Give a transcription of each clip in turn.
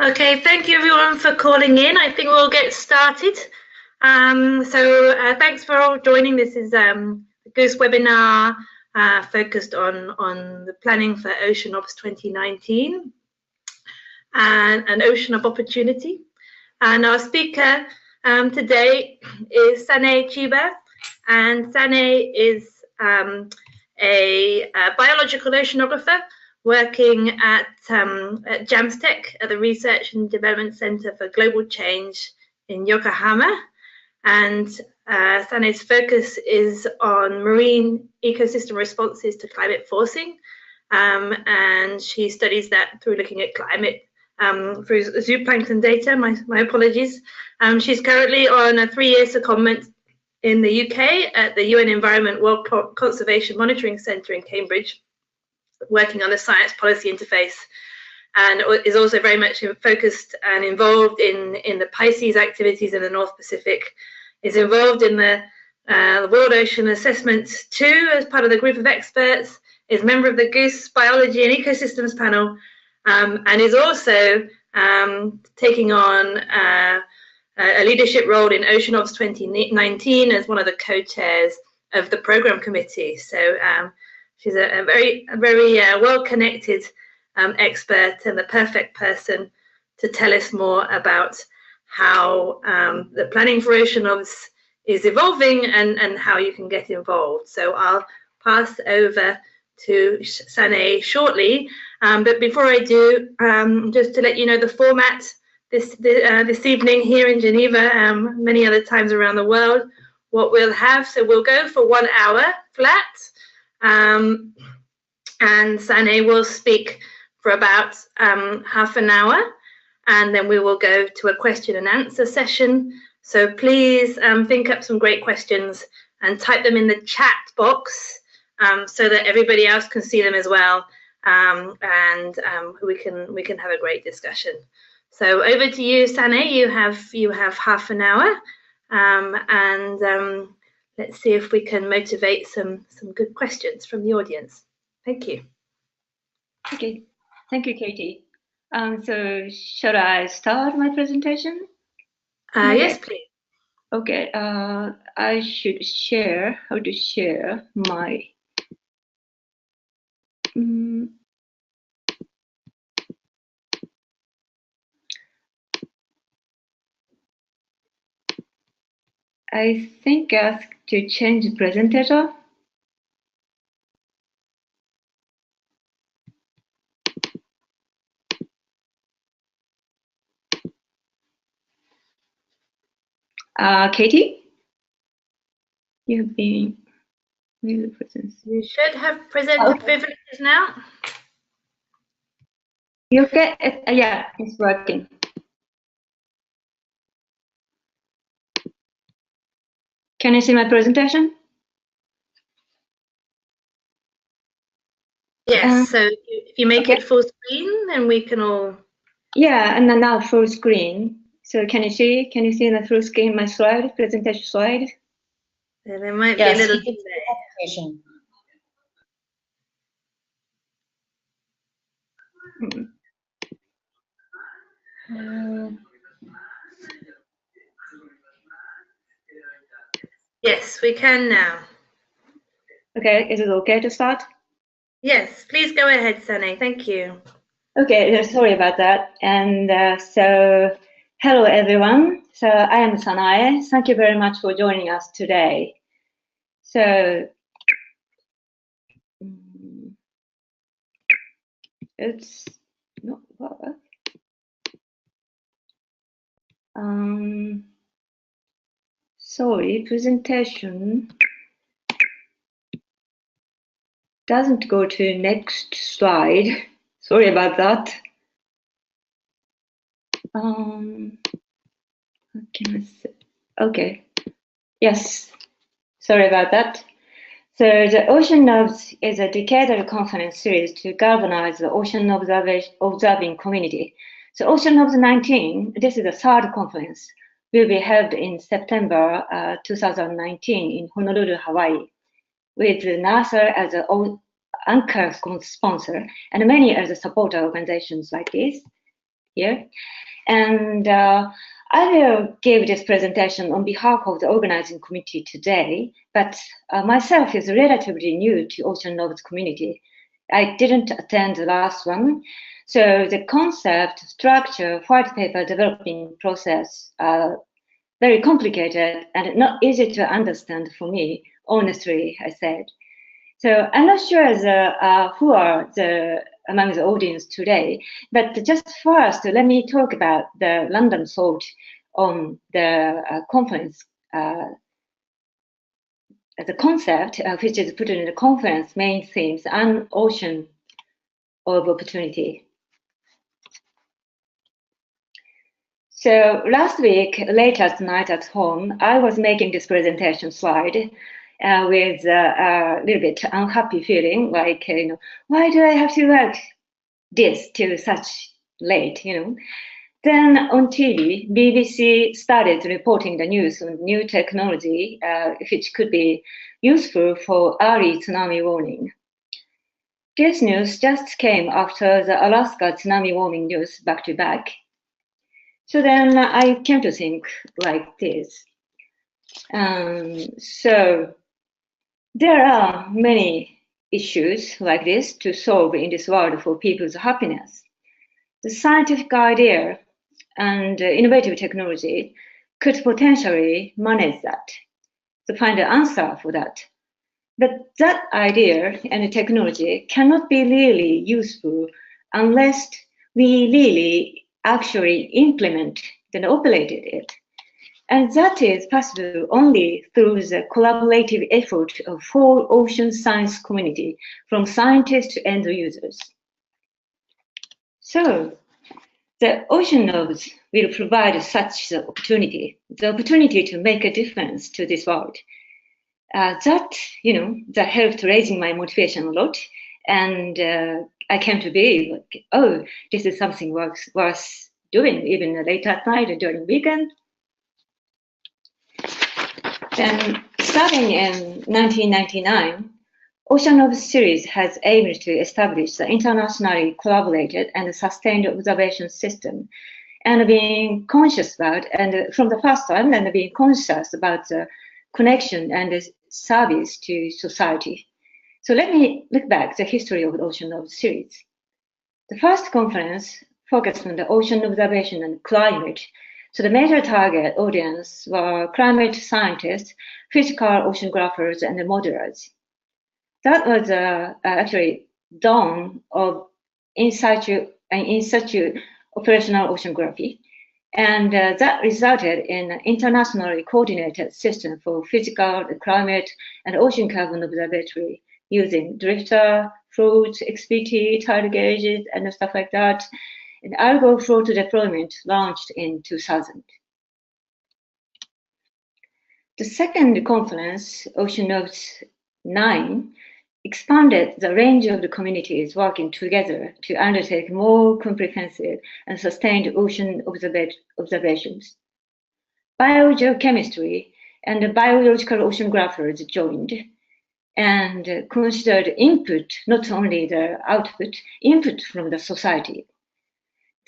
Okay, thank you everyone for calling in. I think we'll get started. Thanks for all joining. This is the Goose webinar focused on the planning for OceanObs 2019 and an ocean of opportunity. And our speaker today is Sanae Chiba, and Sanae is a biological oceanographer working at JAMSTEC at the Research and Development Center for Global Change in Yokohama. And Sanae's focus is on marine ecosystem responses to climate forcing. And she studies that through looking at climate through zooplankton data, my apologies. She's currently on a 3-year secondment in the UK at the UN Environment World Conservation Monitoring Centre in Cambridge, working on the science policy interface, and is also very much focused and involved in the Pisces activities in the North Pacific. Is involved in the World Ocean Assessment 2 as part of the group of experts, is member of the Goose Biology and Ecosystems panel, and is also taking on a leadership role in OceanObs 2019 as one of the co-chairs of the program committee. So she's a very well-connected expert and the perfect person to tell us more about how the planning for OceanObs is evolving and how you can get involved. So I'll pass over to Sanae shortly. But before I do, just to let you know the format this evening here in Geneva, many other times around the world, what we'll have. So we'll go for 1 hour flat. And Sanae will speak for about half an hour, and then we will go to a question and answer session. So please think up some great questions and type them in the chat box so that everybody else can see them as well, and we can have a great discussion. So over to you, Sanae. You have half an hour, and let's see if we can motivate some good questions from the audience. Thank you. Okay, thank you, Katie. So should I start my presentation? Yes, please. Okay, I should share how to share my I think I have to change the presenter. Katie, you've been with presence. You should have presented privileges now. You get it? Yeah, it's working. Can you see my presentation? Yes, so if you make it full screen, then we can all... Yeah, and then now full screen. So can you see the full screen, my slide, presentation slide? There might be a little delay. Yes, we can now. Okay, is it okay to start? Yes, please go ahead, Sanae. Thank you. Okay, sorry about that. And so, hello everyone. So I am Sanae. Thank you very much for joining us today. So it's not what? Sorry, presentation doesn't go to next slide. Sorry about that. What can I say? Okay. Yes. Sorry about that. So the OceanObs is a decadal conference series to galvanize the ocean observing community. So OceanObs'19, this is the third conference, will be held in September 2019 in Honolulu, Hawaii, with NASA as an anchor sponsor and many other supporter organizations like this. here. And I will give this presentation on behalf of the organizing committee today, but myself is relatively new to OceanObs community. I didn't attend the last one. So the concept, structure, white paper developing process are very complicated and not easy to understand for me, honestly, I said. So I'm not sure who are among the audience today, but just first, let me talk about the random thought on the conference, the concept, which is put in the conference main themes, an ocean of opportunity. So last week, late at night at home, I was making this presentation slide with a little bit unhappy feeling, like, why do I have to work this till such late, Then on TV, BBC started reporting the news on new technology, which could be useful for early tsunami warning. This news just came after the Alaska tsunami warning news back to back. So then I came to think like this. So there are many issues like this to solve in this world for people's happiness. The scientific idea and innovative technology could potentially manage that, to find an answer for that. But that idea and technology cannot be really useful unless we really actually implement and operated it. And that is possible only through the collaborative effort of whole ocean science community, from scientists to end users. So the OceanObs will provide such the opportunity to make a difference to this world. That helped raising my motivation a lot. And I came to believe, oh, this is something worth doing, even late at night and during weekend. Then, starting in 1999, OceanObs series has aimed to establish the internationally collaborated and sustained observation system, and being conscious about, and from the first time, and being conscious about the connection and the service to society. So let me look back the history of the OceanObs series. The first conference focused on the ocean observation and climate. So the major target audience were climate scientists, physical oceanographers, and modelers. That was actually dawn of in situ operational oceanography. And that resulted in an internationally coordinated system for physical, climate, and ocean carbon observatory using drifter, floats, XPT, tidal gauges, and stuff like that. And Algo float deployment launched in 2000. The second conference, OceanObs'19, expanded the range of the communities working together to undertake more comprehensive and sustained ocean observations. Biogeochemistry and biological oceanographers joined and considered input, not only the output, input from the society.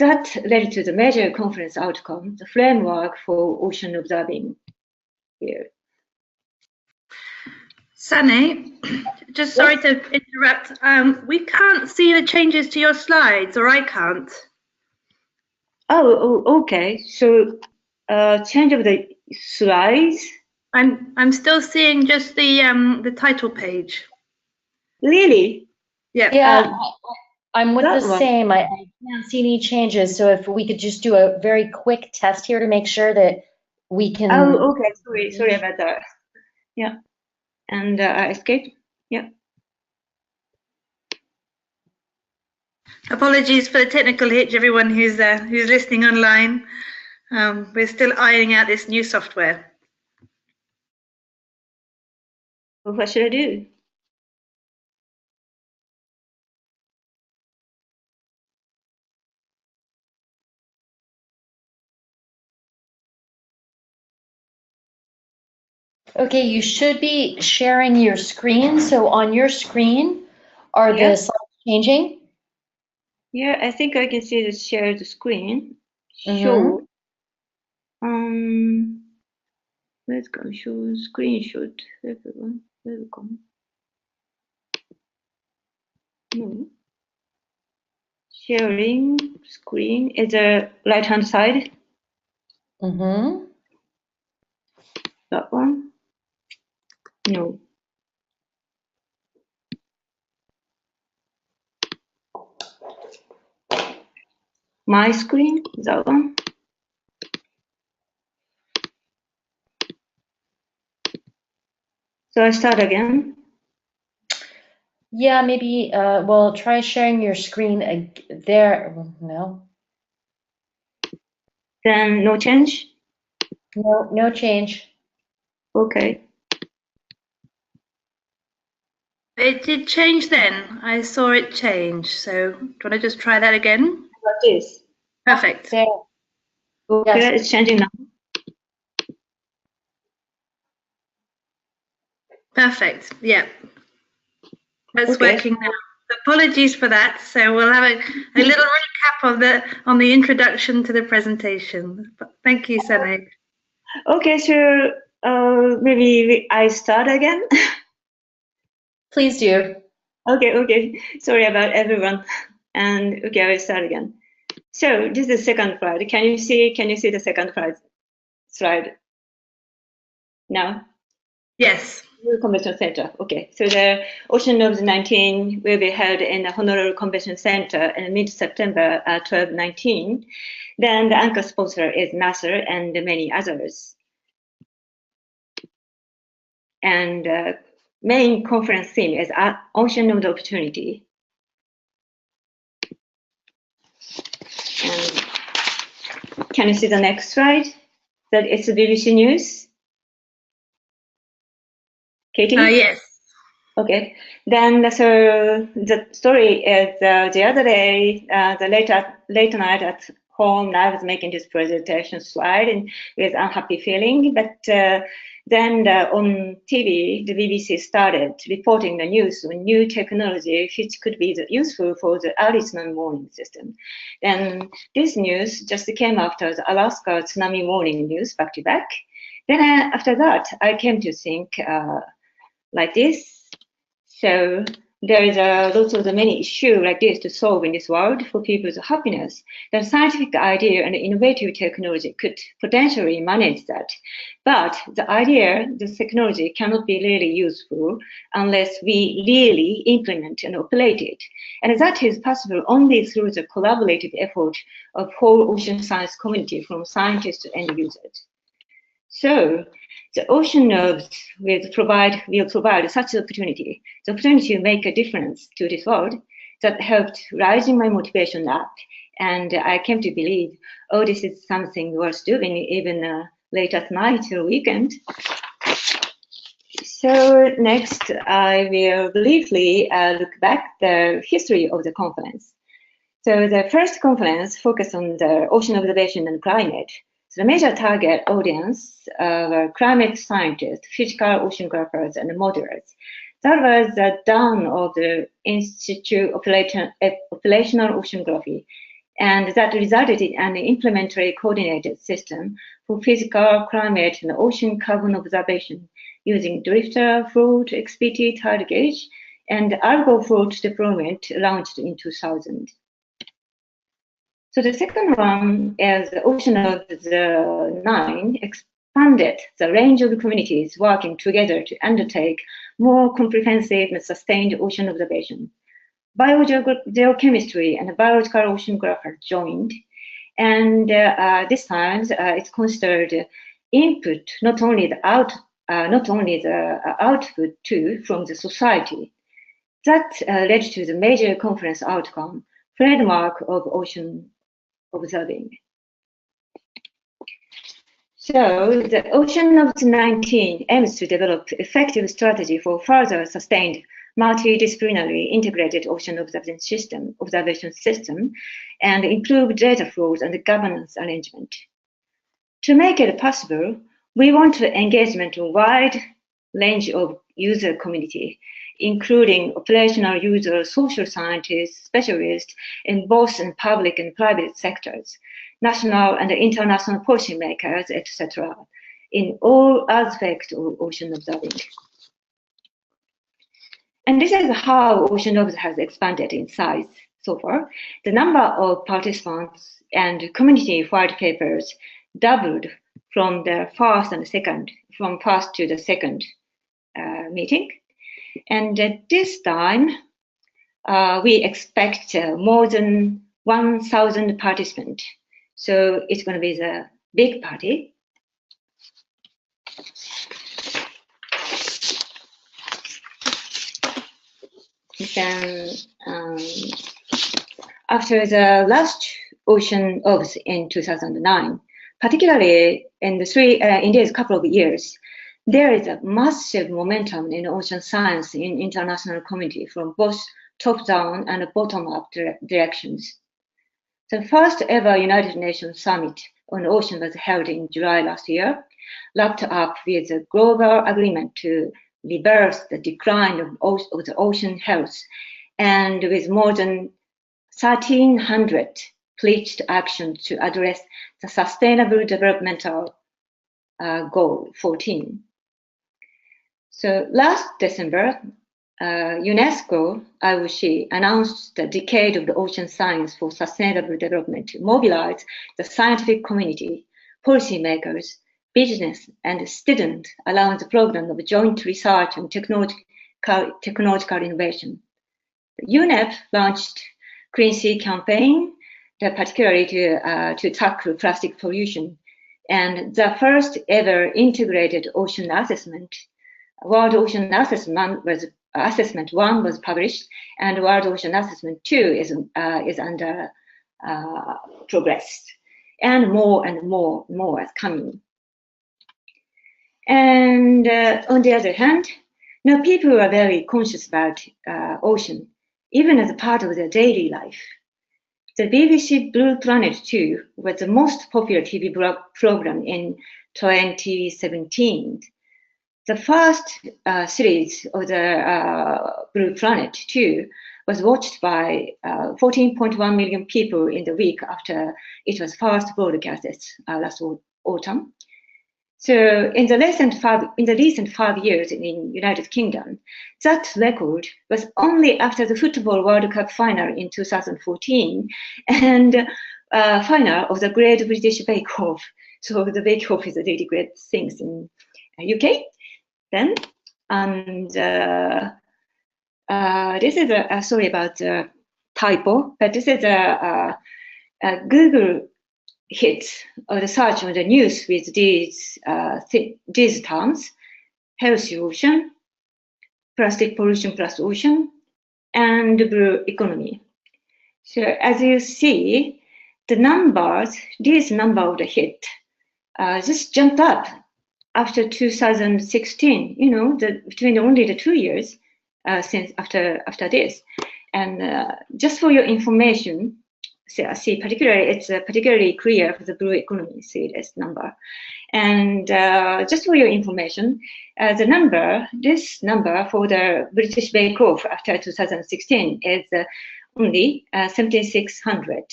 That led to the major conference outcome, the framework for ocean observing here. Sanae, just sorry to interrupt. We can't see the changes to your slides, or I can't. Oh, okay. So, change of the slides. I'm still seeing just the title page. Really? Yeah. Yeah, I'm with the same. I can't see any changes. So if we could just do a very quick test here to make sure that we can. Oh, okay. Sorry about that. Yeah. And escape. Yeah. Apologies for the technical hitch, everyone who's listening online. We're still ironing out this new software. Well, what should I do? Okay, you should be sharing your screen. So on your screen, are the slides changing? Yeah, I think I can see the shared screen. Show. Let's go show screenshot. Everyone, welcome. No. Sharing screen is the right-hand side. That one. No. My screen, that one. So I start again. Yeah, maybe, well, try sharing your screen there. No. Then no change? No, no change. Okay. It did change then. I saw it change. So do you want to just try that again? Like this. Perfect. There. Okay, Yes. it's changing now. Perfect. Yeah. That's Okay. working now. Apologies for that. So we'll have a little recap on the introduction to the presentation. Thank you, Sanae. Okay, so maybe I start again. Please do. Okay. Sorry about everyone. And okay, I will start again. So this is the second slide. Can you see the second slide now? Yes. Convention Center. Okay, so the OceanObs'19 will be held in the Honolulu Convention Center in mid-September 12/19. Then the anchor sponsor is NASA and many others. And main conference theme is Ocean Node Opportunity. And can you see the next slide? That is the BBC News. Katie? Yes. Okay. Then so the story is the other day, the late night at home, I was making this presentation slide and with unhappy feeling, but then on TV, the BBC started reporting the news on new technology which could be useful for the early tsunami warning system. Then this news just came after the Alaska tsunami warning news back to back. Then after that, I came to think like this. So there is a lot of the many issues like this to solve in this world for people's happiness. The scientific idea and innovative technology could potentially manage that. But the idea, the technology cannot be really useful unless we really implement and operate it. And that is possible only through the collaborative effort of whole ocean science community from scientists to end users. So the OceanObs will provide such opportunity, the opportunity to make a difference to this world that helped rising my motivation up. And I came to believe, oh, this is something worth doing even late at night or weekend. So next, I will briefly look back the history of the conference. So the first conference focused on the ocean observation and climate. So the major target audience were climate scientists, physical oceanographers, and modelers. That was the dawn of the Institute of Operational Oceanography, and that resulted in an implementary coordinated system for physical, climate, and ocean carbon observation using drifter, float, XPT, tide gauge, and Argo float deployment launched in 2000. So the second one is the OceanObs'19 expanded the range of communities working together to undertake more comprehensive and sustained ocean observation. Biogeochemistry and biological oceanographers joined, and this time it's considered input, not only the output too from the society. That led to the major conference outcome, trademark of ocean observing. So the OceanObs'19 aims to develop effective strategy for further sustained multidisciplinary integrated ocean observation system and improve data flows and governance arrangement. To make it possible, we want to engagement a wide range of user community, including operational users, social scientists, specialists in both in public and private sectors, national and international policymakers, etc., in all aspects of ocean observing. And this is how OceanObs has expanded in size so far. The number of participants and community white papers doubled from the first to the second meeting. And this time, we expect more than 1,000 participants. So it's going to be the big party. Then, after the last OceanObs in 2009, particularly in these couple of years, there is a massive momentum in ocean science in international community from both top-down and bottom-up directions. The first ever United Nations Summit on ocean was held in July last year, wrapped up with a global agreement to reverse the decline of the ocean health, and with more than 1,300 pledged actions to address the Sustainable Developmental Goal 14. So last December, UNESCO IOC announced the Decade of the Ocean Science for Sustainable Development to mobilize the scientific community, policymakers, business, and students around the program of joint research and technological innovation. The UNEP launched Clean Sea campaign, particularly to tackle plastic pollution, and the first ever integrated ocean assessment, World Ocean Assessment 1 was published, and World Ocean Assessment 2 is under progress, and more is coming. And on the other hand, now people are very conscious about ocean, even as a part of their daily life. The BBC Blue Planet 2 was the most popular TV program in 2017. The first series of the Blue Planet 2 was watched by 14.1 million people in the week after it was first broadcasted last autumn. So in the recent 5 years in United Kingdom, that record was only after the Football World Cup final in 2014 and final of the Great British Bake Off. So the Bake Off is a really great thing in UK. Then, and this is sorry about the typo, but this is a Google hit or the search on the news with these terms: healthy ocean, plastic pollution plus ocean, and blue economy. So as you see, the numbers, this number of the hit, just jumped up after 2016. You know, between only the 2 years since after this, and just for your information. So see, it's particularly clear for the blue economy, see this number. And just for your information, this number for the British Bake Off after 2016 is only 7,600.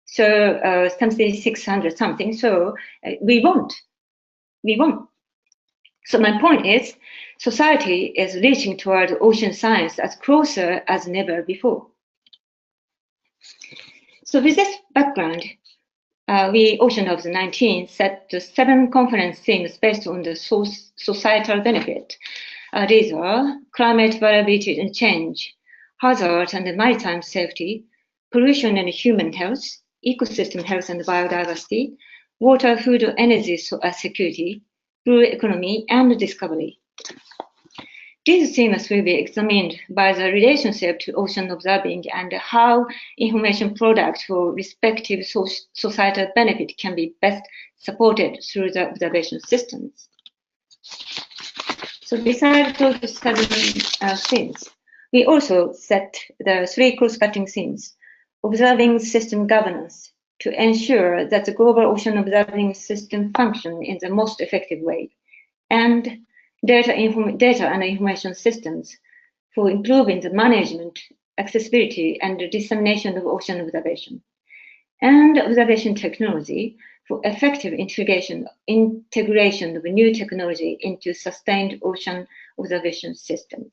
So 7,600 something, so we won. So my point is, society is reaching toward ocean science as closer as never before. So with this background, we, OceanObs'19, set the 7 conference themes based on the societal benefit. These are climate variability and change, hazards and maritime safety, pollution and human health, ecosystem health and biodiversity, water, food, energy security, blue economy, and discovery. These themes will be examined by the relationship to ocean observing and how information products for respective societal benefit can be best supported through the observation systems. So besides those 7 themes, we also set the 3 cross-cutting themes: observing system governance to ensure that the global ocean observing system function in the most effective way, and data and information systems for improving the management, accessibility, and the dissemination of ocean observation, and observation technology for effective integration of new technology into sustained ocean observation systems.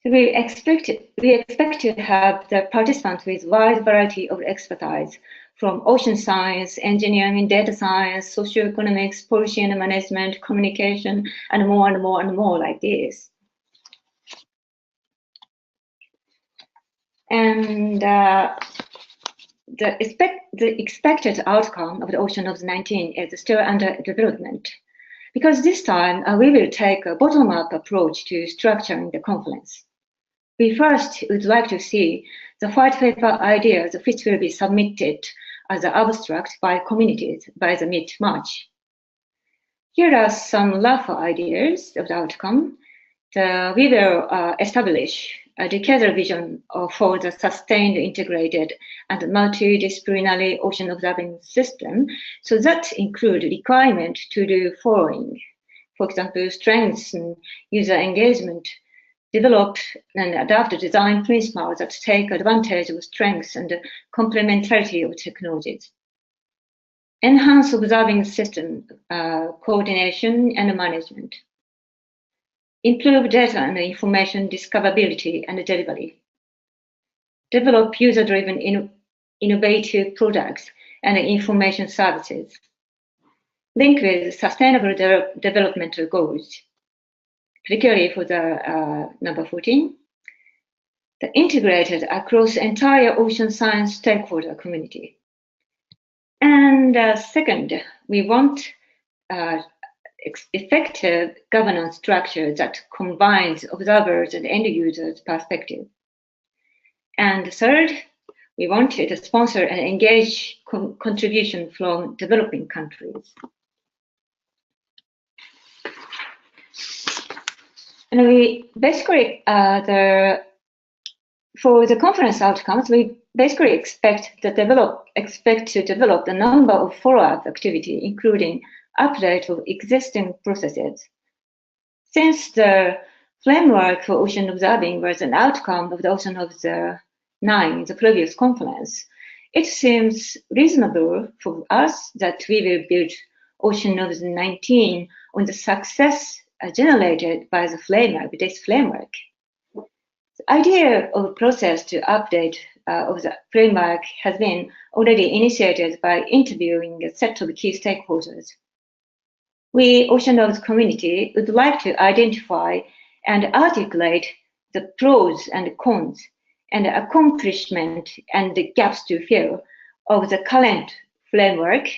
We expect to have the participants with wide variety of expertise from ocean science, engineering, data science, socioeconomics, policy and management, communication, and more and more and more like this. And the expected outcome of the OceanObs'19 is still under development, because this time we will take a bottom-up approach to structuring the conference. We first would like to see the white paper ideas which will be submitted as an abstract by communities by the mid-March. Here are some rough ideas of the outcome. We will establish a decadal vision for the sustained, integrated, and multidisciplinary ocean observing system. So that includes requirement to do following. For example, strengthen user engagement, develop and adapt design principles that take advantage of strengths and complementarity of technologies. Enhance observing system coordination and management. Improve data and information discoverability and delivery. Develop user-driven innovative products and information services. Link with sustainable developmental goals, particularly for the number 14. The integrated across the entire ocean science stakeholder community. And second, we want effective governance structure that combines observers and end users' perspective. And third, we wanted to sponsor and engage contribution from developing countries. And we basically, for the conference outcomes, we basically expect to develop a number of follow-up activity, including update of existing processes. Since the framework for ocean observing was an outcome of the OceanObs'19, the previous conference, it seems reasonable for us that we will build OceanObs'19 on the success generated by the framework, this framework. The idea of a process to update of the framework has been already initiated by interviewing a set of key stakeholders. We, OceanObs community, would like to identify and articulate the pros and cons and accomplishment and the gaps to fill of the current framework,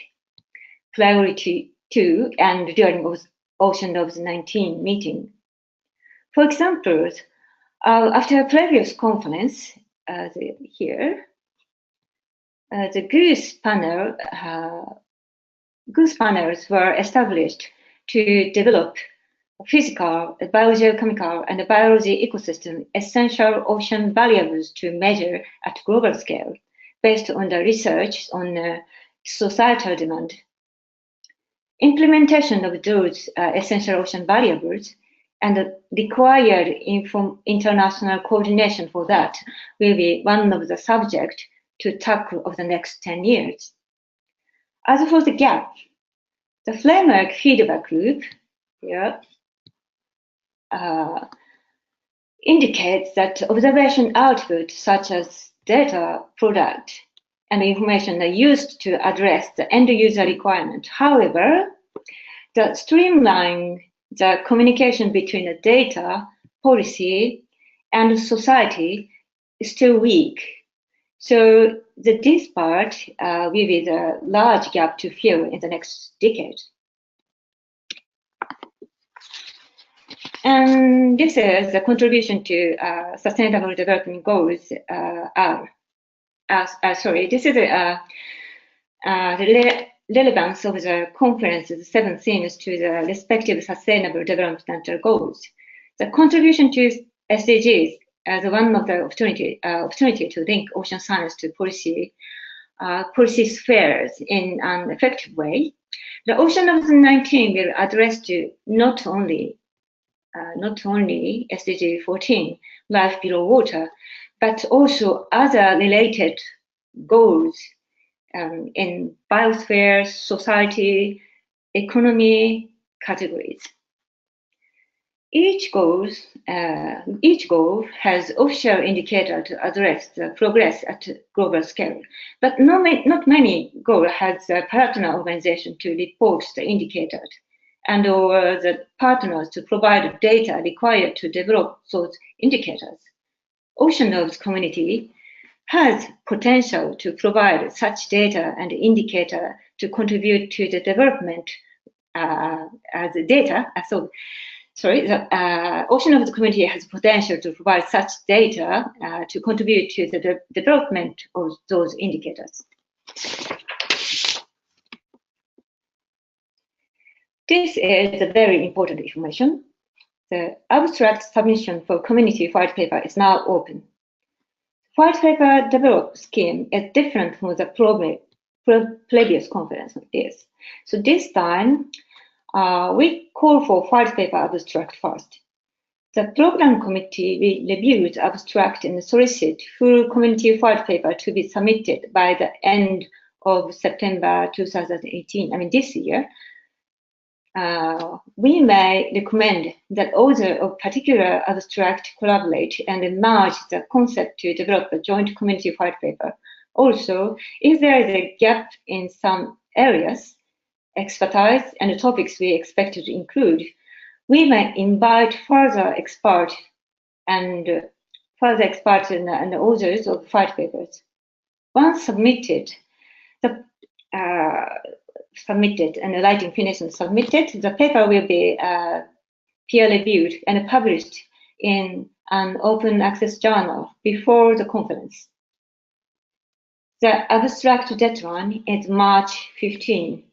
priority 2, and during OceanObs'19 meeting. For example, after a previous conference, the Goose panels were established to develop physical, biogeochemical, and biology ecosystem essential ocean variables to measure at global scale, based on the research on societal demand. Implementation of those essential ocean variables and the required international coordination for that will be one of the subjects to tackle over the next 10 years. As for the gap, the framework feedback loop here indicates that observation output, such as data, product, and information, are used to address the end user requirement. However, the streamline the communication between the data, policy, and society is still weak. So this part will be the large gap to fill in the next decade. And this is the contribution to sustainable development goals. This is the relevance of the conference's 7 themes to the respective sustainable developmental goals. The contribution to SDGs as one of the opportunity to link ocean science to policy spheres in an effective way. The OceanObs'19 will address to not only SDG 14, life below water, but also other related goals in biosphere, society, economy categories. Each goal has official indicator to address the progress at global scale, but not many goals has a partner organization to report the indicators and or the partners to provide data required to develop those indicators. OceanObs community has potential to provide such data and indicator to contribute to the development as data. The OceanObs community has potential to provide such data to contribute to the development of those indicators. This is a very important information. The abstract submission for community white paper is now open. White paper developed scheme is different from the previous conference like this. So this time, we call for white paper abstract first. The program committee will review the abstract and solicit full community white paper to be submitted by the end of September 2018, this year. We may recommend that author of particular abstract collaborate and merge the concept to develop a joint community white paper. Also, if there is a gap in some areas, expertise and topics we expect to include, we may invite further experts and authors of white papers. Once submitted and the writing finished and submitted, the paper will be peer-reviewed and published in an open access journal before the conference. The abstract deadline is March 15.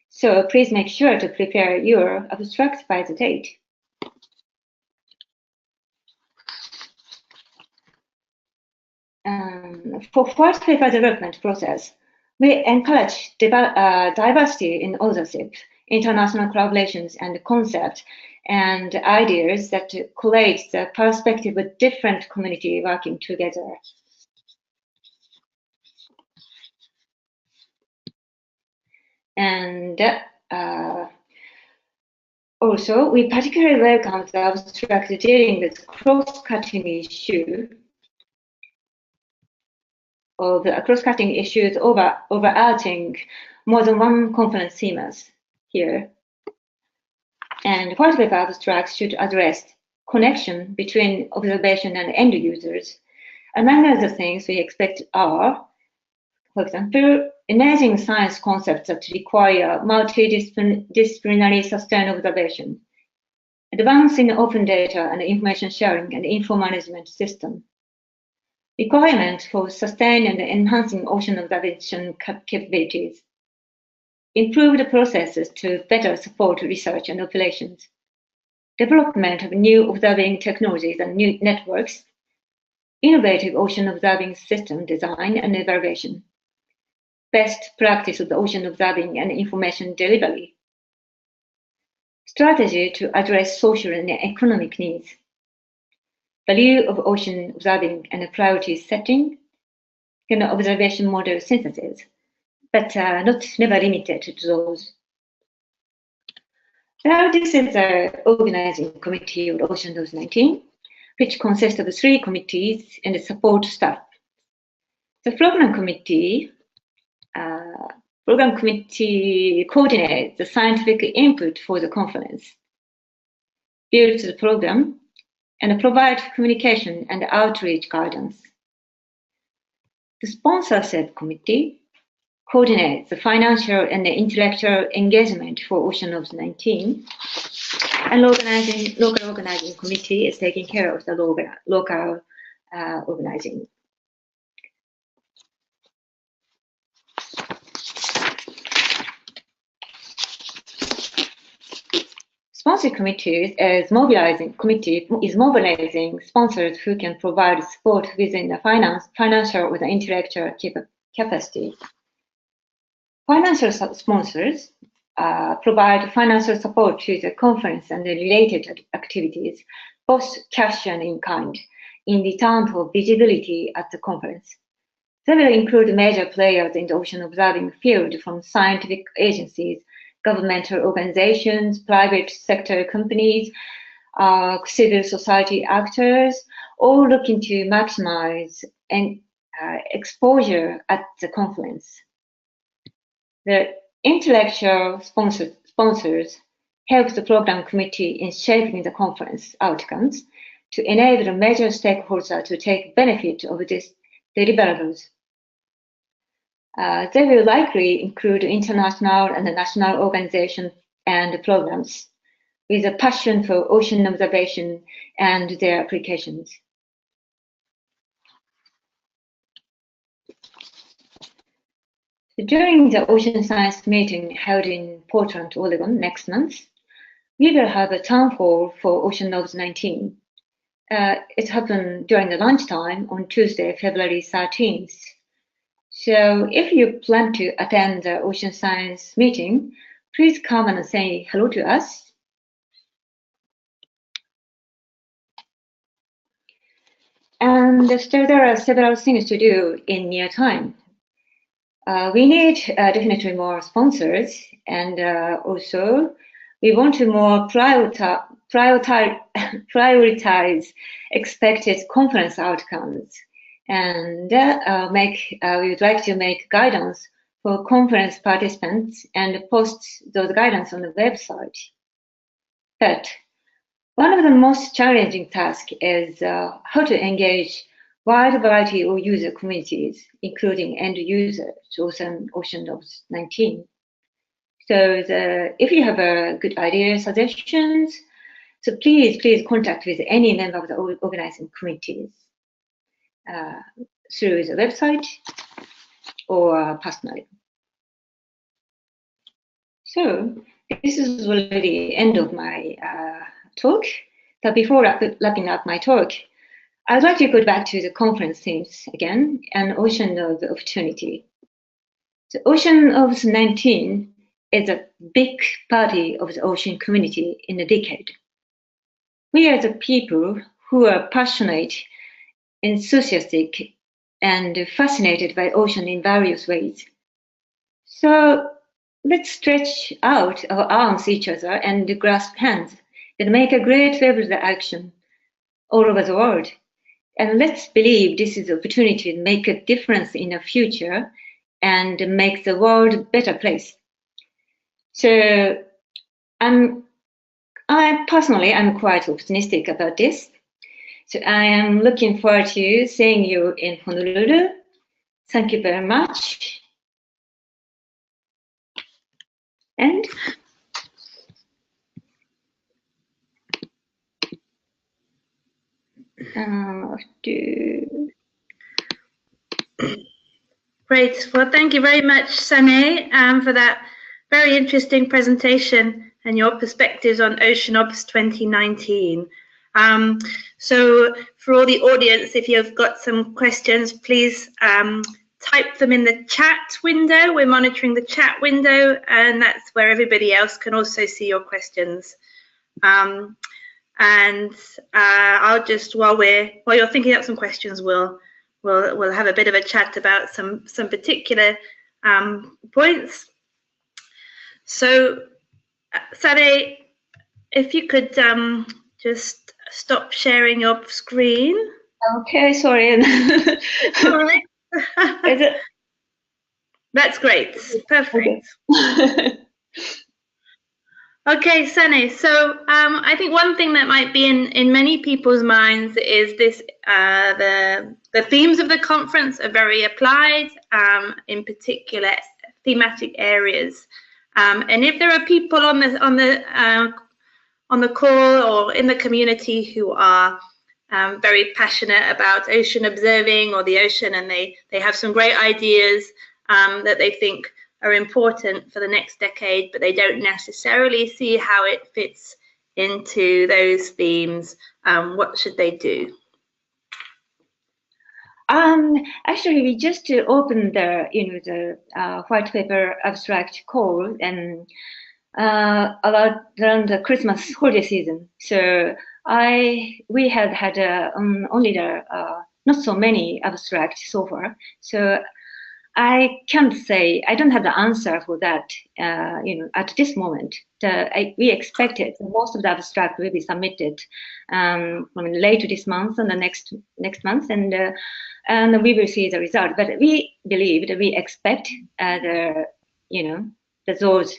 So please make sure to prepare your abstract by the date. For white paper development process, we encourage diversity in authorship, international collaborations, and concepts and ideas that collate the perspective of different communities working together. And also, we particularly welcome the abstract dealing with cross-cutting issues overarching more than one conference themes here. And white paper abstracts should address connection between observation and end users. Among other things we expect are, for example, emerging science concepts that require multidisciplinary sustained observation, advance in open data and information sharing and info management system, requirements for sustained and enhancing ocean observation capabilities, improved processes to better support research and operations, development of new observing technologies and new networks, innovative ocean observing system design and evaluation, best practice of the ocean observing and information delivery, strategy to address social and economic needs, value of ocean observing and priority setting, and observation model synthesis, but never limited to those. Now this is the organizing committee of OceanObs'19, which consists of 3 committees and support staff. The program committee coordinates the scientific input for the conference, builds the program, and provides communication and outreach guidance. The sponsorship committee coordinates the financial and the intellectual engagement for OceanObs'19, and local organizing committee is taking care of the local organizing. Sponsor committee is mobilizing sponsors who can provide support within the financial or the intellectual capacity. Financial sponsors provide financial support to the conference and the related activities, both cash and in kind, in return for visibility at the conference. They will include major players in the ocean observing field, from scientific agencies, governmental organizations, private sector companies, civil society actors, all looking to maximize exposure at the conference. The intellectual sponsors help the program committee in shaping the conference outcomes to enable major stakeholders to take benefit of these deliverables. They will likely include international and national organizations and programs with a passion for ocean observation and their applications. During the ocean science meeting held in Portland, Oregon next month, we will have a town hall for OceanObs'19. It happened during the lunchtime on Tuesday, February 13th. So if you plan to attend the ocean science meeting, please come and say hello to us. And still there are several things to do in near time. We need definitely more sponsors, and also we want to more prioritize expected conference outcomes, and we would like to make guidance for conference participants and post those guidance on the website. But one of the most challenging tasks is how to engage wide variety of user communities, including end users, OceanObs'19. So if you have good ideas, suggestions, so please contact with any member of the organizing committees through the website or personally. So this is already the end of my talk. But before wrapping up my talk, I'd like to go back to the conference themes again and Ocean of the Opportunity. The OceanObs'19 is a big party of the ocean community in the decade. We are the people who are passionate, enthusiastic, and fascinated by ocean in various ways. So let's stretch out our arms each other and grasp hands and make a great level of action all over the world. And let's believe this is an opportunity to make a difference in the future and make the world a better place. So I'm quite optimistic about this. So I am looking forward to seeing you in Honolulu. Thank you very much. And Great. Well, thank you very much, Sanae, for that very interesting presentation and your perspectives on OceanObs 2019. So for all the audience, if you've got some questions, please type them in the chat window. We're monitoring the chat window, and that's where everybody else can also see your questions. I'll just, while you're thinking up some questions, we'll have a bit of a chat about some particular points. So, Sanae, if you could just stop sharing your screen. Okay, sorry. All right. That's great. Perfect. Okay. Okay, Sanae, so I think one thing that might be in many people's minds is this, the themes of the conference are very applied, in particular thematic areas. And if there are people on the call or in the community who are very passionate about ocean observing or the ocean, and they have some great ideas that they think are important for the next decade, but they don't necessarily see how it fits into those themes, what should they do? Actually, we just opened the white paper abstract call, and around the Christmas holiday season. So we had only not so many abstracts so far. So I can't say, I don't have the answer for that, at this moment. We expected most of the abstract will be submitted later this month and the next month, and we will see the result. But we believe that we expect those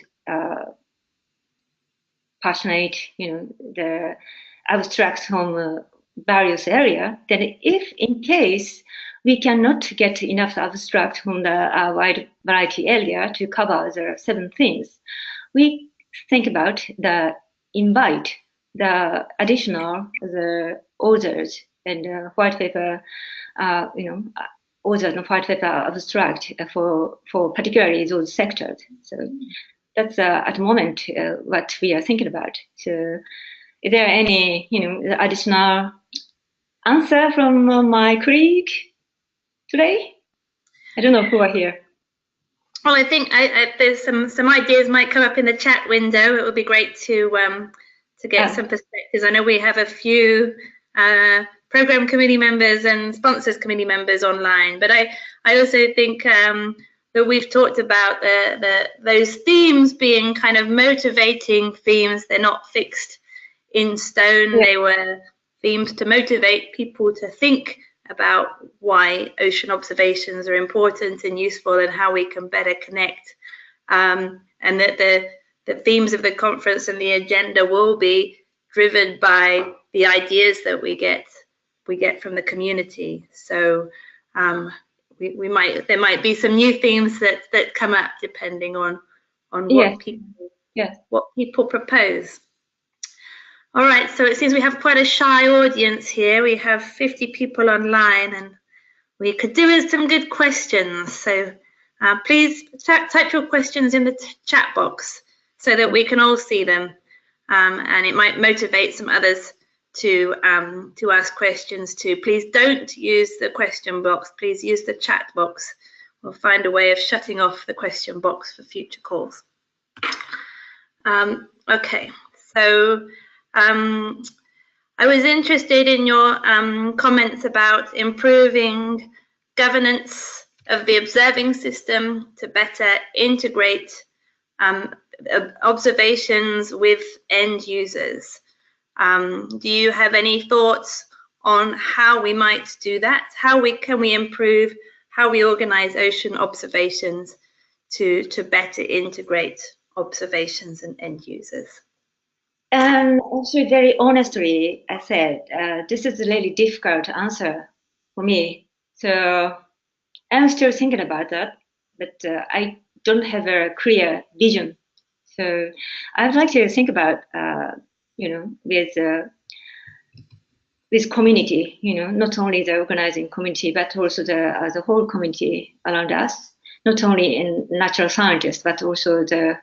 passionate, the abstracts from various area, then if in case we cannot get enough abstract from the wide variety area to cover the 7 themes, we think about invite the additional the authors and white paper, authors and white paper abstract for particularly those sectors. So that's at the moment what we are thinking about. So, is there any additional answer from my colleague today? I don't know who are here. Well, I think there's some ideas might come up in the chat window. It would be great to get some perspectives. I know we have a few program committee members and sponsors committee members online, but I also think that we've talked about those themes being kind of motivating themes. They're not fixed in stone. Yeah. They were themes to motivate people to think about why ocean observations are important and useful and how we can better connect. And that the themes of the conference and the agenda will be driven by the ideas that we get from the community. So there might be some new themes that come up depending on what people propose. All right, so it seems we have quite a shy audience here. We have 50 people online, and we could do with some good questions. So please type your questions in the chat box so that we can all see them, and it might motivate some others to ask questions too. Please don't use the question box. Please use the chat box. We'll find a way of shutting off the question box for future calls. Okay, so I was interested in your comments about improving governance of the observing system to better integrate observations with end users. Do you have any thoughts on how we might do that? How can we improve how we organize ocean observations to better integrate observations and end users? Also, very honestly, I said, this is a really difficult answer for me. So I'm still thinking about that, but I don't have a clear vision. So I'd like to think about, with community, not only the organizing community, but also the whole community around us, not only in natural scientists, but also the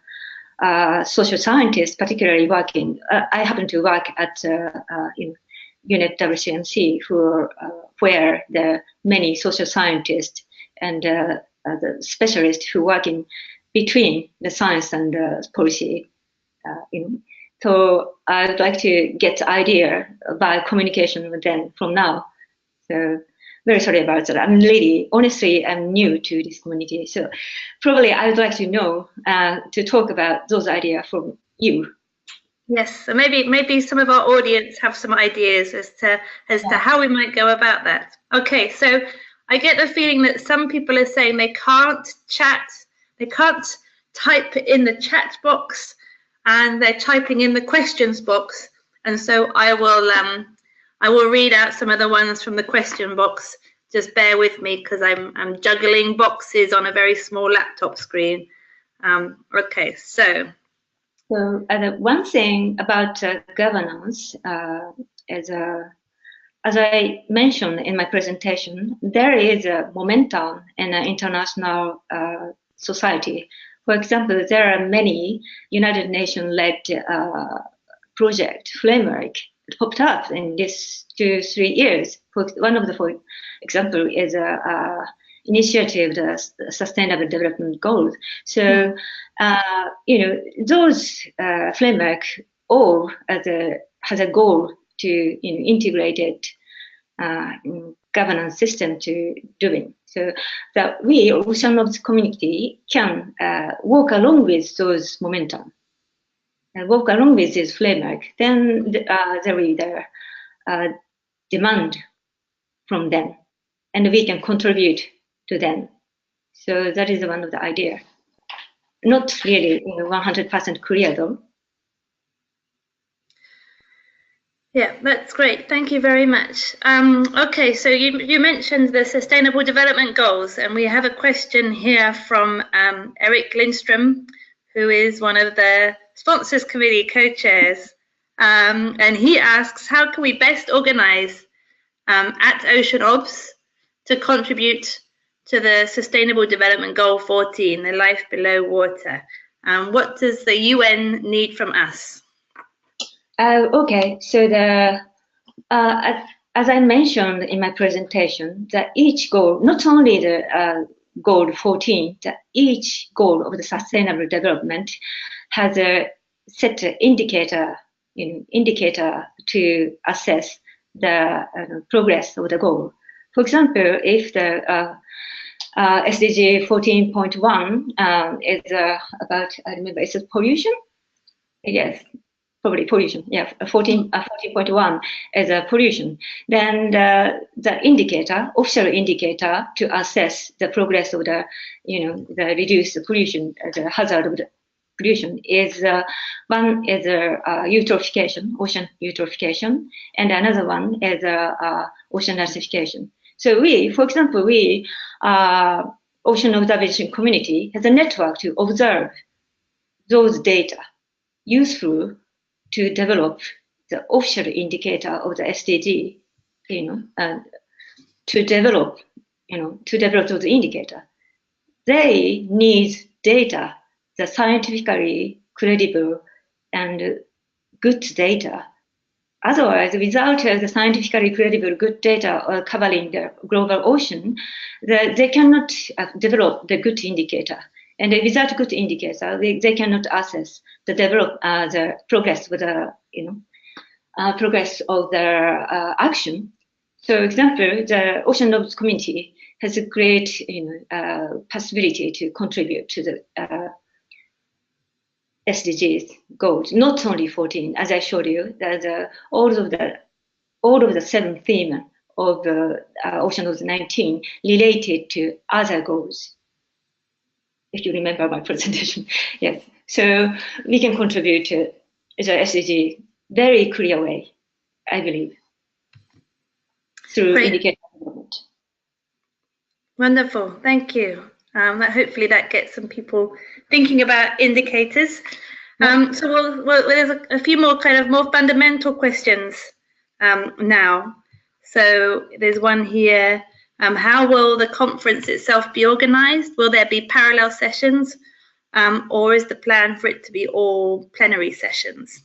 social scientists, particularly working. I happen to work at unit WCMC, where there are many social scientists and the specialists who work in between the science and policy. So I'd like to get the idea by communication with them from now. So very sorry about that. Honestly, I'm new to this community. So probably I would like to know, to talk about those ideas from you. Yes, so maybe some of our audience have some ideas as to how we might go about that. Okay, so I get the feeling that some people are saying they can't chat, they can't type in the chat box, and they're typing in the questions box. And so I will read out some of the ones from the question box. Just bear with me because I'm juggling boxes on a very small laptop screen. Okay, so one thing about governance, as I mentioned in my presentation, there is a momentum in an international society. For example, there are many United Nations-led project framework that popped up in this 2-3 years. One of the, for example, is initiative, the Sustainable Development Goals. So, those framework all has a goal to integrated governance system to doing. So that we, OceanObs community, can walk along with those momentum and walk along with this framework. Then there is the demand from them, and we can contribute to them. So that is one of the idea. Not really 100% clear though. Yeah, that's great. Thank you very much. Okay, so you mentioned the Sustainable Development Goals, and we have a question here from Eric Lindstrom, who is one of the Sponsors Committee co-chairs. And he asks, how can we best organize at OceanObs to contribute to the Sustainable Development Goal 14, the life below water? What does the UN need from us? Okay, so as I mentioned in my presentation, that each goal, not only the goal 14, that each goal of the sustainable development has a set indicator to assess the progress of the goal. For example, if the SDG 14.1 is about, I remember, it's pollution. Yes. Probably pollution, yeah, 14.1 is a pollution. Then the indicator, official indicator to assess the progress of the, the reduced pollution, the hazard of the pollution is one is eutrophication, ocean eutrophication, and another one is ocean acidification. So we, for example, Ocean Observation Community has a network to observe those data, useful to develop the official indicator of the SDG, to develop those indicator. They need data, the scientifically credible and good data. Otherwise, without the scientifically credible good data covering the global ocean, they cannot develop the good indicator. And without good indicator, they cannot assess the progress with the progress of their action. So, example, the OceanObs community has a great possibility to contribute to the SDGs goals. Not only 14, as I showed you, that all of the 7 themes of OceanObs'19 related to other goals. If you remember my presentation, yes. So we can contribute to the SDG very clear way, I believe, through indicator development. Wonderful, thank you. Hopefully that gets some people thinking about indicators. So there's a few more more fundamental questions now. So there's one here. How will the conference itself be organized? Will there be parallel sessions, or is the plan for it to be all plenary sessions?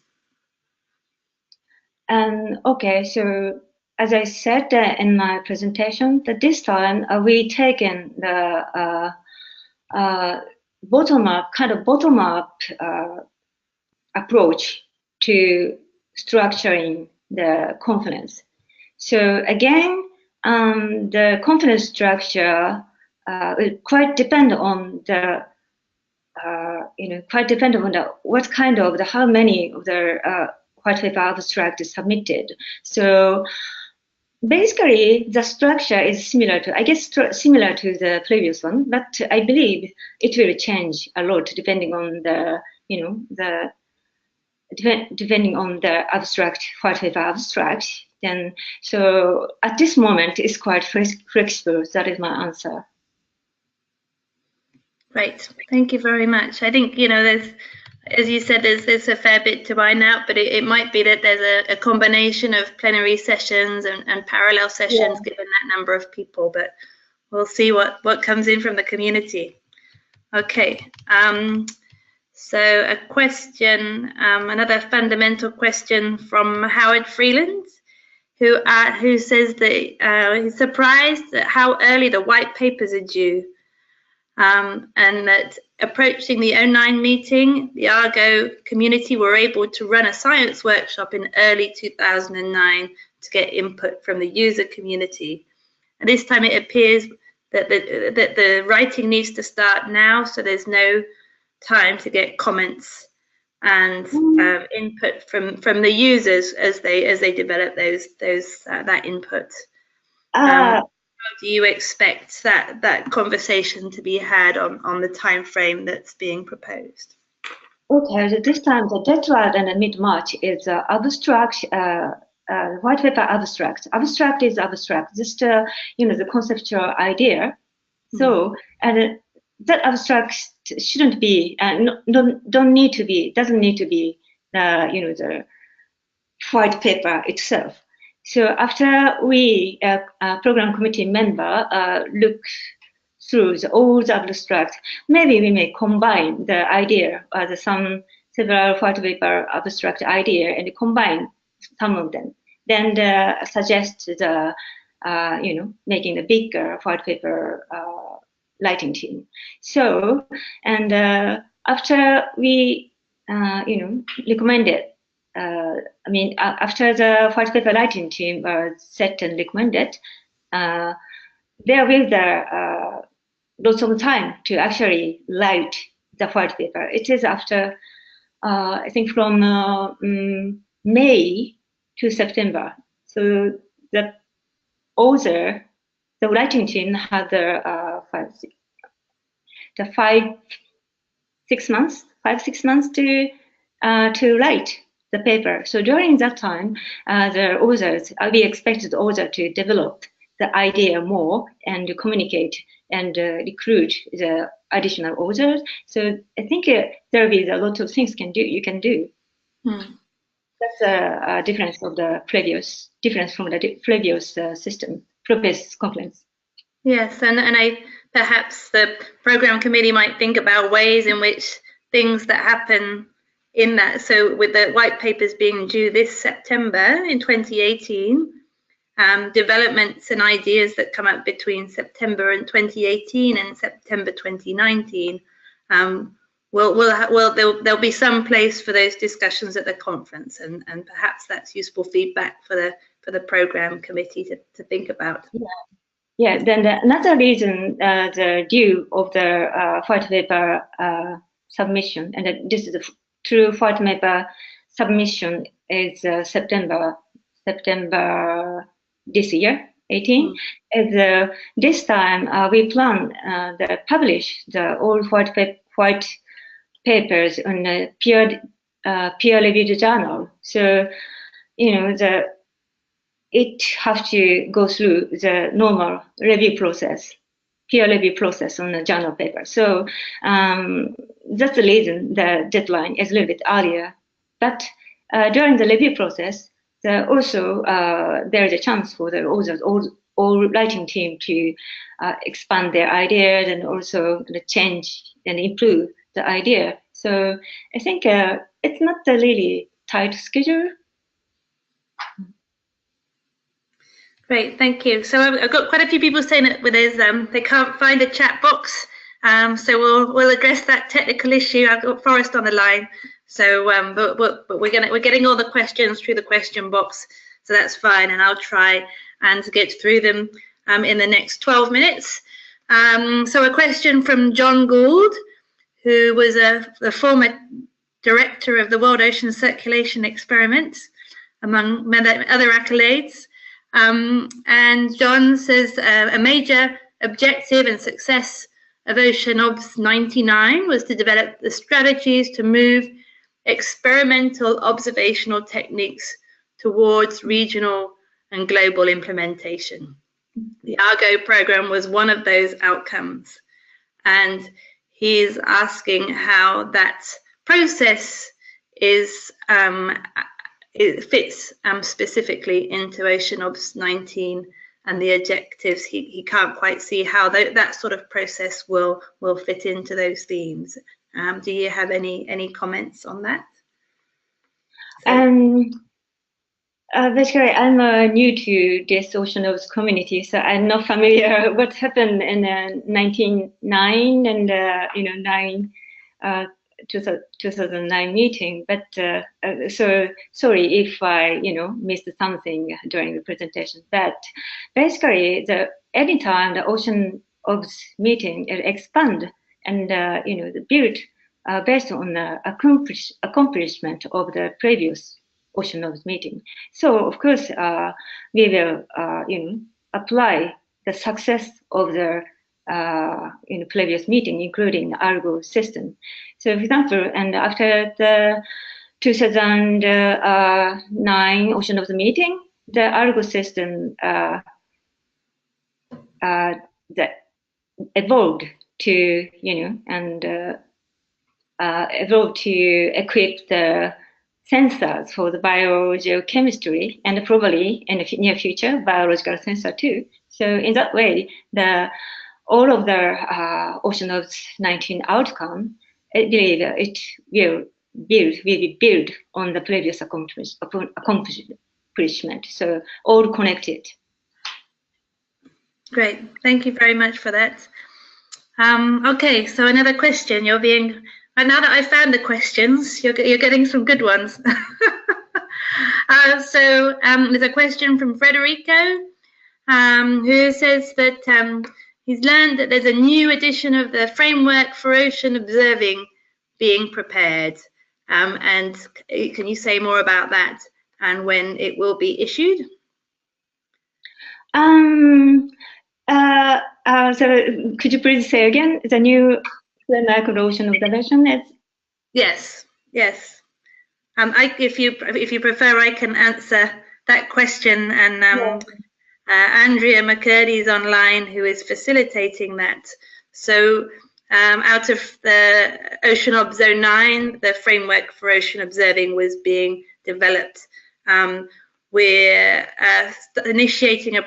Okay, so as I said in my presentation, that this time we taken the bottom-up approach to structuring the conference. So again, the conference structure quite depend on the what kind of how many of the white paper abstract is submitted. So basically, the structure is similar to, similar to the previous one, but I believe it will change a lot depending on the, depending on the abstract, white paper abstract. Then, so at this moment, it's quite flexible. That is my answer. Great, thank you very much. I think, there's, as you said, there's a fair bit to iron out, but it might be that there's a combination of plenary sessions and parallel sessions, given that number of people, but we'll see what comes in from the community. Okay, so a question, another fundamental question from Howard Freeland. who says that he's surprised at how early the white papers are due, and that approaching the 09 meeting, the Argo community were able to run a science workshop in early 2009 to get input from the user community. And this time it appears that the writing needs to start now, so there's no time to get comments and input from the users as they develop that input. How do you expect that conversation to be had on the time frame that's being proposed? Okay, so this time the deadline in mid-March is abstract, white paper abstract. Abstract is abstract, just the conceptual idea. So and that abstract shouldn't be, doesn't need to be the white paper itself. So after we, program committee member, look through all the abstract, maybe we may combine the idea, several white paper abstract idea, and combine some of them. Then suggest the, making the bigger white paper writing team. So, and after we, recommended, after the white paper writing team are set and recommended, there will be lots of time to actually write the white paper. It is after, I think from May to September. So the author, the writing team had the 5-6 months to write the paper. So during that time, the authors, we expected the author to develop the idea more and communicate and recruit the additional authors. So I think there will be a lot of things you can do. That's a difference from the previous system, previous conference. Yes, and perhaps the program committee might think about ways in which things that happen in that. So with the white papers being due this September in 2018, developments and ideas that come up between September in 2018 and September 2019, there'll be some place for those discussions at the conference, and perhaps that's useful feedback for the program committee to think about. Yeah. Then another reason the due of the white paper submission, and this is the true white paper submission is September this year, 18. Is this time we plan to publish the all white papers on a peer-reviewed journal. So it has to go through the normal review process, peer review process on the journal paper. So that's the reason the deadline is a little bit earlier. But during the review process, also there is a chance for the authors, all writing team to expand their ideas and also change and improve the idea. So I think it's not a really tight schedule. Great, thank you. So I've got quite a few people saying that they can't find a chat box. So we'll address that technical issue. I've got Forrest on the line. So but we're getting all the questions through the question box, so that's fine, and I'll try and get through them in the next 12 minutes. So a question from John Gould, who was the former director of the World Ocean Circulation Experiment, among other accolades. And John says a major objective and success of OceanObs'19 was to develop the strategies to move experimental observational techniques towards regional and global implementation. The Argo program was one of those outcomes, and he's asking how that process is it fits specifically into OceanObs'19 and the objectives. He can't quite see how that sort of process will fit into those themes. Do you have any comments on that? Basically, I'm new to this OceanObs community, so I'm not familiar what happened in 1909 and 2009 meeting. But so sorry if I missed something during the presentation. But basically, anytime the OceanObs meeting expand and build based on the accomplishment of the previous OceanObs meeting. So of course, we will apply the success of the previous meeting, including the algo system. So for example, and after the 2009 OceanObs meeting, the algo system that evolved to evolved to equip the sensors for the biogeochemistry and probably in the near future biological sensor too. So in that way, all of the OceanObs'19 outcome, I believe it will be built on the previous accomplishment. So all connected. Great, thank you very much for that. Okay, so another question. Now that I found the questions, you're getting some good ones. So there's a question from Federico, who says that he's learned that there's a new edition of the framework for ocean observing being prepared. And can you say more about that and when it will be issued? So could you please say again the new framework of ocean observation is? Yes. If you prefer, I can answer that question. And Andrea McCurdy is online, who is facilitating that. So out of the OceanObs'19, the framework for ocean observing was being developed. We're initiating a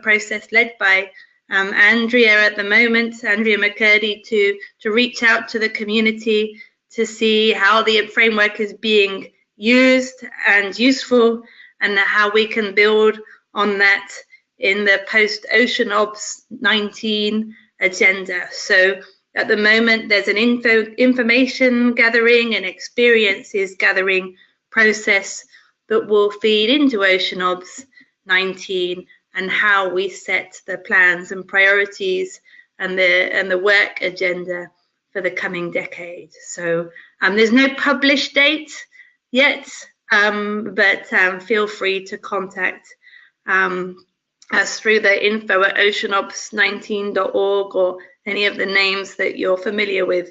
process led by Andrea at the moment, Andrea McCurdy, to reach out to the community to see how the framework is being used and useful, and how we can build on that in the post-OceanObs'19 agenda. So at the moment, there's an information gathering and experiences gathering process that will feed into OceanObs'19 and how we set the plans and priorities and the work agenda for the coming decade. So there's no published date yet, but feel free to contact us through the info@oceanobs19.org or any of the names that you're familiar with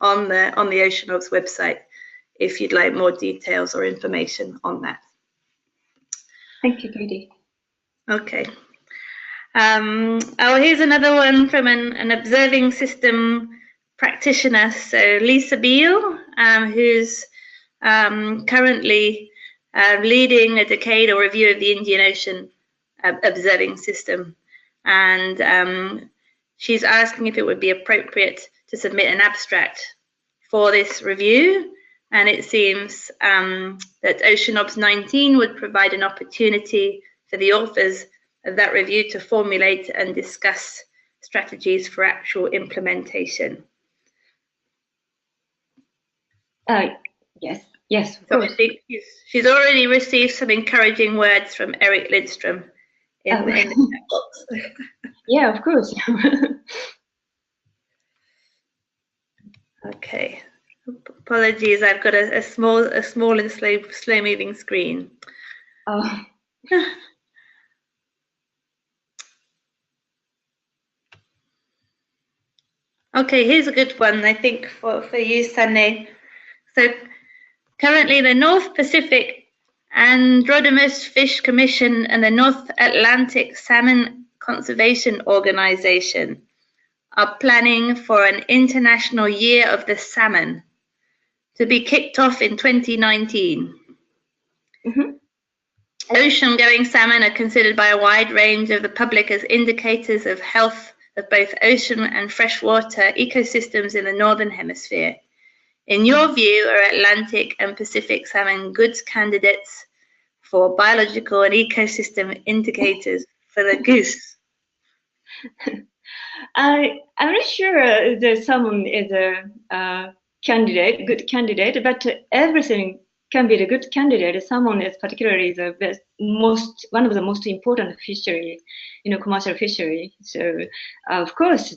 on the OceanObs website, if you'd like more details or information on that. Thank you, Judy. Okay. Here's another one from an observing system practitioner. So Lisa Beale, who's currently leading a decadal review of the Indian Ocean observing system. And she's asking if it would be appropriate to submit an abstract for this review. And it seems that OceanObs'19 would provide an opportunity for the authors of that review to formulate and discuss strategies for actual implementation. Yes. So I think she's already received some encouraging words from Eric Lindstrom in the chat box. Yeah, of course. Okay. Apologies, I've got a small and slow moving screen. Oh. Okay, here's a good one, I think, for you, Sanae. So currently the North Pacific Andromeda Fish Commission and the North Atlantic Salmon Conservation Organization are planning for an International Year of the Salmon to be kicked off in 2019. Mm-hmm. Ocean-going salmon are considered by a wide range of the public as indicators of health of both ocean and freshwater ecosystems in the Northern Hemisphere. In your view, are Atlantic and Pacific salmon good candidates for biological and ecosystem indicators for the goose? I'm not sure that someone is a candidate, good candidate, but everything can be the good candidate. Salmon is particularly the best, one of the most important fishery, commercial fishery. So of course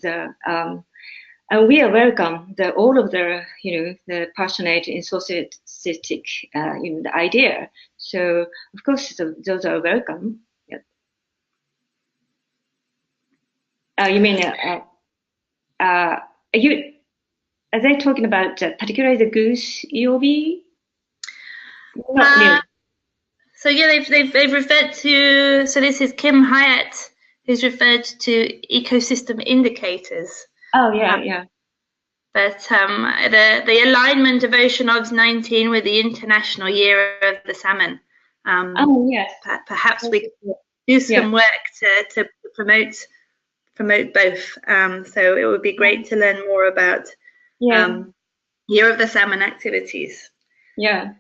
and we are welcome all of the the passionate enthusiastic the idea. So of course those are welcome. Yeah. You mean are they talking about particularly the goose EOB? Not really. So yeah, they've referred to. So this is Kim Hyatt, who's referred to ecosystem indicators. Oh yeah, yeah. But the alignment of OceanObs'19 with the International Year of the Salmon. Oh yes. Perhaps we could do some work to promote both. So it would be great to learn more about Year of the Salmon activities. Yeah.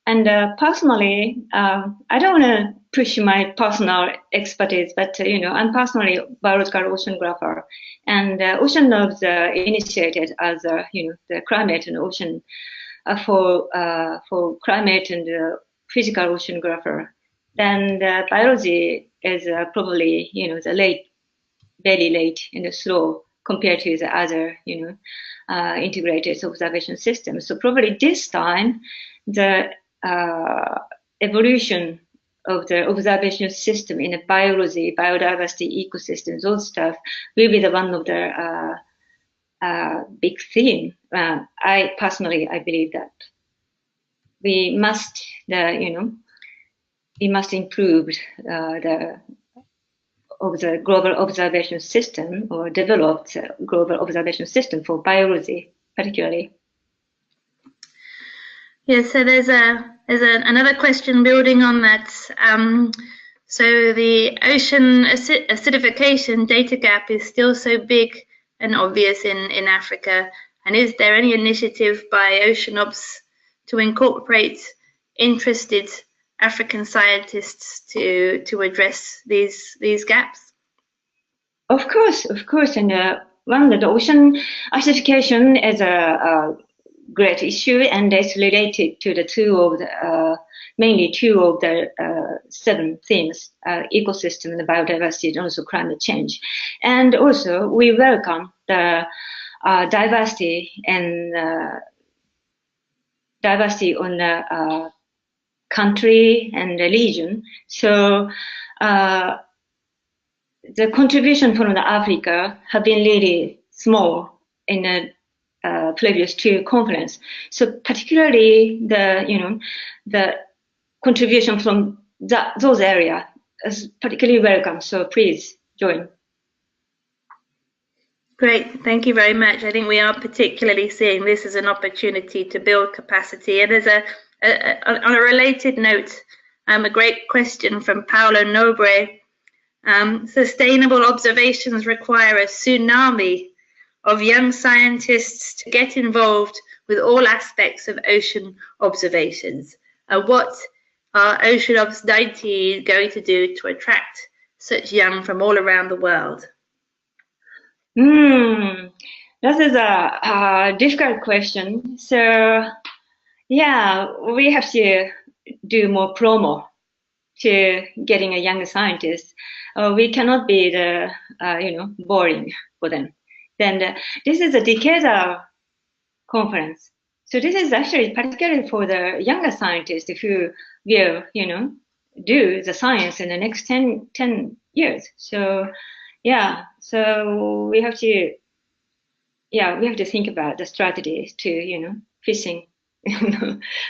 And personally, I don't want to push my personal expertise, but I'm personally a biological oceanographer, and OceanObs initiated as the climate and ocean for climate and physical oceanographer. Then biology is probably the very late and slow compared to the other integrated observation systems. So probably this time the evolution of the observation system in biology, biodiversity, ecosystems, those stuff will be the one of the big theme. I personally believe that we must improve the global observation system, or develop the global observation system for biology, particularly. Yeah, so there's another question building on that. So the ocean acidification data gap is still so big and obvious in Africa. And is there any initiative by OceanObs to incorporate interested African scientists to address these gaps? Of course, and one of the ocean acidification is a great issue, and it's related to mainly two of the 7 themes: ecosystem, and biodiversity, and also climate change. And also, we welcome the diversity on the country and the region. So the contribution from Africa have been really small in the previous 2 conferences. So particularly the contribution from those areas is particularly welcome. So please join. Great, thank you very much. I think we are particularly seeing this as an opportunity to build capacity. And there's on a related note, a great question from Paolo Nobre. Sustainable observations require a tsunami of young scientists to get involved with all aspects of ocean observations. What are OceanObs'19 going to do to attract such young from all around the world? That is a difficult question. So, yeah, we have to do more promo to getting a young scientist. We cannot be the boring for them. Then this is a decadal conference. So this is actually particularly for the younger scientists who will do the science in the next 10 years. So yeah, so we have to think about the strategies to fishing,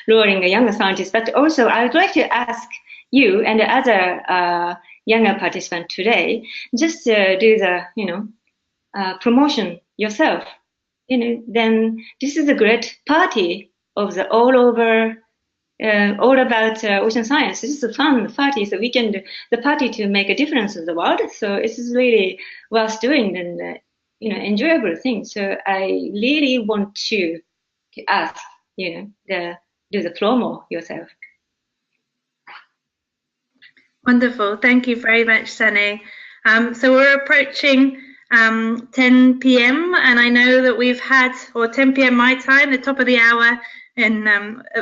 luring a younger scientist. But also I would like to ask you and the other younger participants today, just do the promotion yourself. Then this is a great party of the all about ocean science. This is a fun party, so we can do the party to make a difference in the world. So it's really worth doing and enjoyable thing. So I really want you to ask do the promo yourself. Wonderful. Thank you very much, Sanae. So we're approaching 10 p.m. and I know that we've had, or 10 p.m. my time, the top of the hour in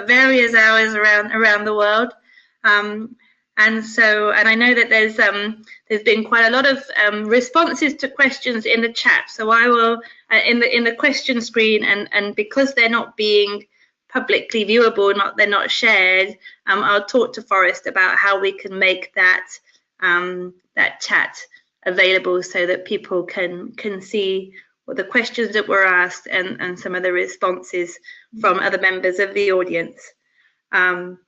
various hours around the world. And I know that there's been quite a lot of responses to questions in the chat. So I will in the question screen, and because they're not being publicly viewable, they're not shared, I'll talk to Forrest about how we can make that that chat available so that people can see what the questions that were asked and some of the responses from other members of the audience. And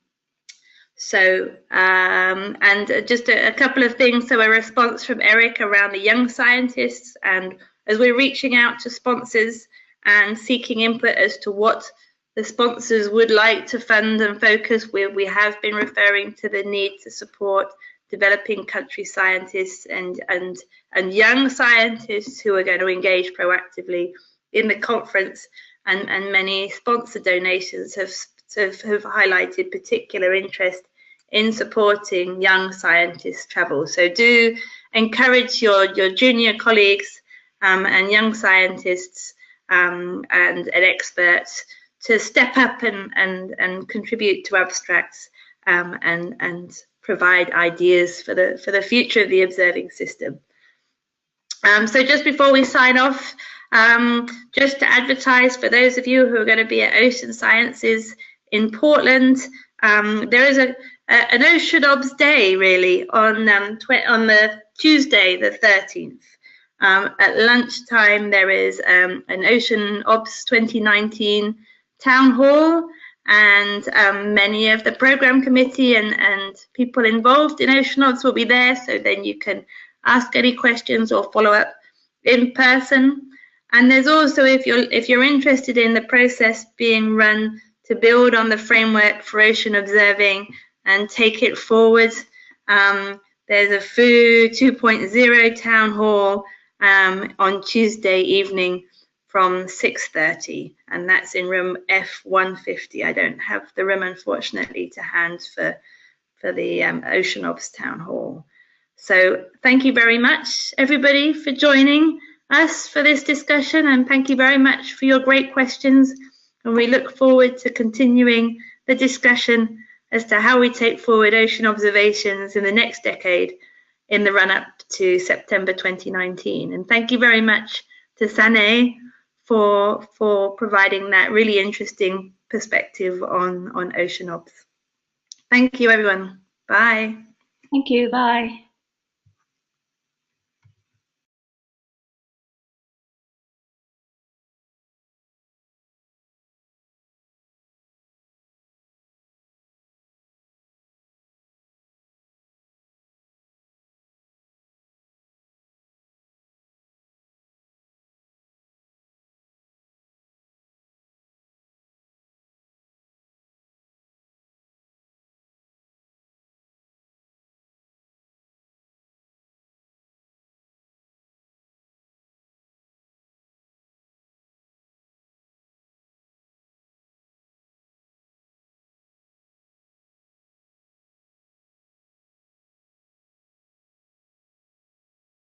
just a couple of things. So a response from Eric around the young scientists, and as we're reaching out to sponsors and seeking input as to what the sponsors would like to fund and focus, we have been referring to the need to support developing country scientists and young scientists who are going to engage proactively in the conference, and many sponsor donations have highlighted particular interest in supporting young scientists' travel. So do encourage your junior colleagues and young scientists and experts to step up and contribute to abstracts and provide ideas for the future of the observing system. So just before we sign off, just to advertise for those of you who are going to be at Ocean Sciences in Portland, there is an OceanObs' Day really on the Tuesday the 13th. At lunchtime there is an OceanObs' 2019 town hall, and many of the program committee and people involved in OceanObs will be there, so then you can ask any questions or follow up in person. And there's also, if you're interested in the process being run to build on the framework for ocean observing and take it forward, there's a FOO 2.0 town hall on Tuesday evening from 6:30, and that's in room F150. I don't have the room, unfortunately, to hand for the OceanObs town hall. So thank you very much, everybody, for joining us for this discussion, and thank you very much for your great questions. And we look forward to continuing the discussion as to how we take forward ocean observations in the next decade in the run-up to September 2019. And thank you very much to Sanae for providing that really interesting perspective on OceanObs. Thank you, everyone. Bye. Thank you. Bye.